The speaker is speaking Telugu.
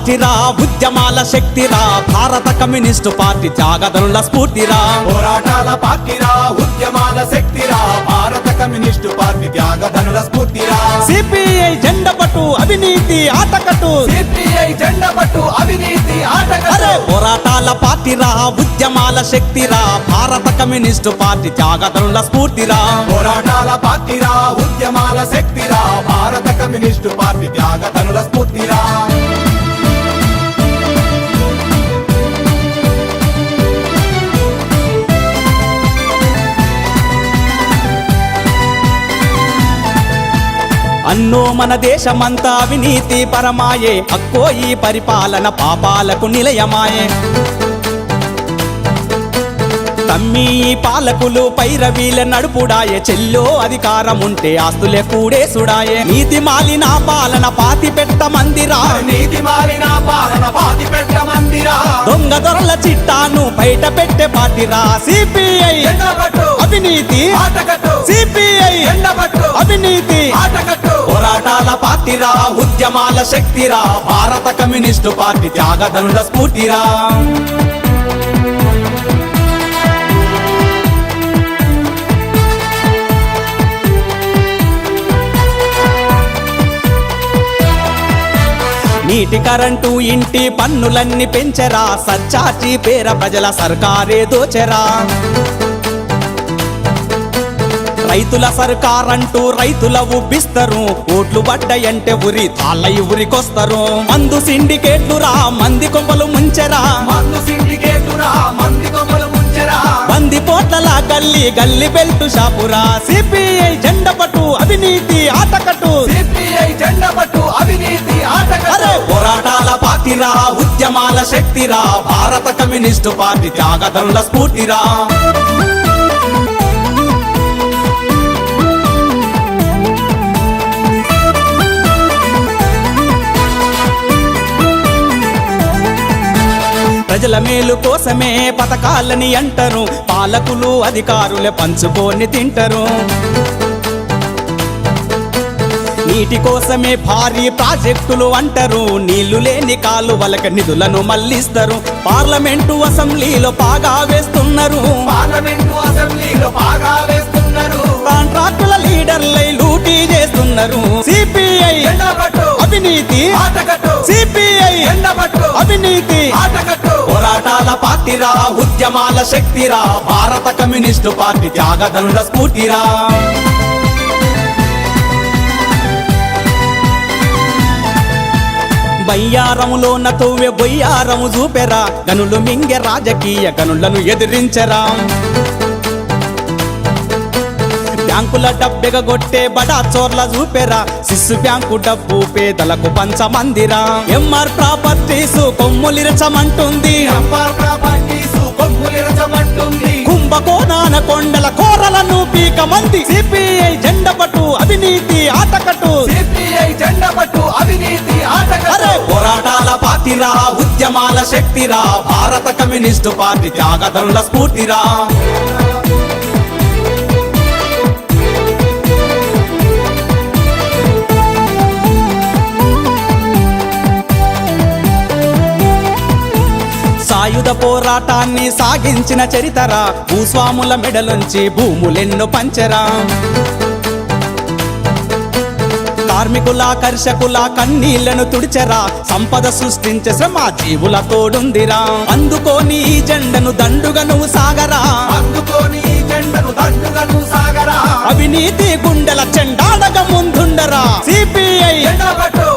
పార్టీరా ఉద్యమాల శక్తిరా భారత కమ్యూనిస్టు పార్టీ త్యాగదనుల స్ఫూర్తిరా పోరాటాల పార్టీరా ఉద్యమాల శక్తిరా భారత కమ్యూనిస్టు పార్టీ త్యాగదనుల స్ఫూర్తిరా సిపిఐ జెండ పట్టు అవినీతి ఆటకట్టు సిపిఐ జెండ పట్టు అవినీతి ఆటకట్టు పోరాటాల పార్టీరా ఉద్యమాల శక్తిరా భారత కమ్యూనిస్టు పార్టీ త్యాగదనుల స్ఫూర్తిరా పోరాటాల పార్టీరా ఉద్యమాల శక్తిరా భారత కమ్యూనిస్టు పార్టీ త్యాగదనుల స్ఫూర్తిరా అన్నో మన దేశమంతా అవినీతి పరమాయే అక్కో ఈ పరిపాలన పాపాలకు నిలయమాయే తమ్మి పాలకులు పైరవీల నడుపుడాయే చెల్లో అధికారం ఉంటే ఆస్తులే కూడేసుడాయే నీతి మాలిన పాలన పాతి పెట్ట మందిరా నీతి మాలిన పాలన పాతి పెట్ట మందిరా దొంగ దొరల చిట్టాను బయట పెట్టే పార్టీరా సిపిఐ అవినీతి ఆటకట్టు సిపిఐ ఎండబట్టు అవినీతి ఆటకట్టు పోరాటాల పార్టీరా ఉద్యమాల శక్తిరా భారత కమ్యూనిస్టు పార్టీ త్యాగదనుల స్ఫూర్తిరా నీటి కరెంటు ఇంటి పన్నులన్నీ పెంచరా సచ్చాచి పేర ప్రజల సర్కారే దోచెరా రైతుల సర్కారంటూ రైతుల ఉబ్బిస్తారు ఓట్లు పడ్డాయంటే ఉరి తాళ్ళయి ఉరికొస్తారు మందు సిండికేట్లు రా మంది కొంపలు ముంచెరా మందు సిండికేటురా మంది కొమ్మలు ముంచెరా బంది పోట్ల గల్లి గల్లి బెల్టు షాపురా సిపిఐ జెండ పట్టు అవినీతి ఆటకట్టు సిపిఐ జెండ పట్టు అవినీతి ఆటకట్టు పోరాటాల పార్టీరా ఉద్యమాల శక్తిరా భారత కమ్యూనిస్టు పార్టీ త్యాగదనుల స్ఫూర్తిరా ప్రజల మేలు కోసమే పథకాలని అంటారు పాలకులు అధికారులే పంచుకొని తింటారు నీటి కోసమే భారీ ప్రాజెక్టులు అంటారు నీళ్లు లేని కాలువలకి నిధులను మళ్లిస్తారు పార్లమెంటు అసెంబ్లీలో పాగా వేస్తున్నారు పార్లమెంటు అసెంబ్లీలో పాగా వేస్తున్నారు కాంట్రాక్టుల లీడర్లై లూటీ చేస్తున్నారు సిపిఐ ఎండబట్టు అవినీతి ఆటకట్టు సిపిఐ ఎండబట్టు అవినీతి ఆటకట్టు పోరాటాల పార్టీరా ఉద్యమాల శక్తిరా భారత కమ్యూనిస్టు పార్టీ త్యాగదనుల స్ఫూర్తిరా బయ్యారములోన తవ్వె బొయ్యారము చూపెరా గనులు మింగె రాజకీయ గనులను ఎదిరించరా బ్యాంకుల డబ్బెగొట్టే బడా చోర్ల చూపెరా సిస్సు బ్యాంకు డబ్బు పేదలకు పంచమందిరా ఎంఆర్ ప్రాపర్టీస్ కొమ్ములిరచమంటుంది కుంభకోణాన కొండల కోరలను పీకమంది సిపిఐ జెండ పట్టు అవినీతి ఆటకట్టు సిపిఐ జెండ పట్టు అవినీతి ఆటకట్టు పోరాటాల పార్టీరా ఉద్యమాల శక్తిరా భారత కమ్యూనిస్టు పార్టీ త్యాగదనుల స్ఫూర్తిరా సాయుధ పోరాటాన్ని సాగించిన చరితరా భూస్వాముల మెడలుంచి భూములెన్నో పంచరా కార్మికుల కర్షకుల కన్నీళ్లను తుడిచెరా సంపద సృష్టించే శ్రమ జీవుల తోడుందిరా అందుకోని ఈ జెండను దండుగా నువ్వు సాగరా అందుకోని ఈ జెండను దండుగా నువ్వు సాగరా అవినీతి గుండెల చెండాడగా ముందుండరా సిపిఐ ఎండబట్టు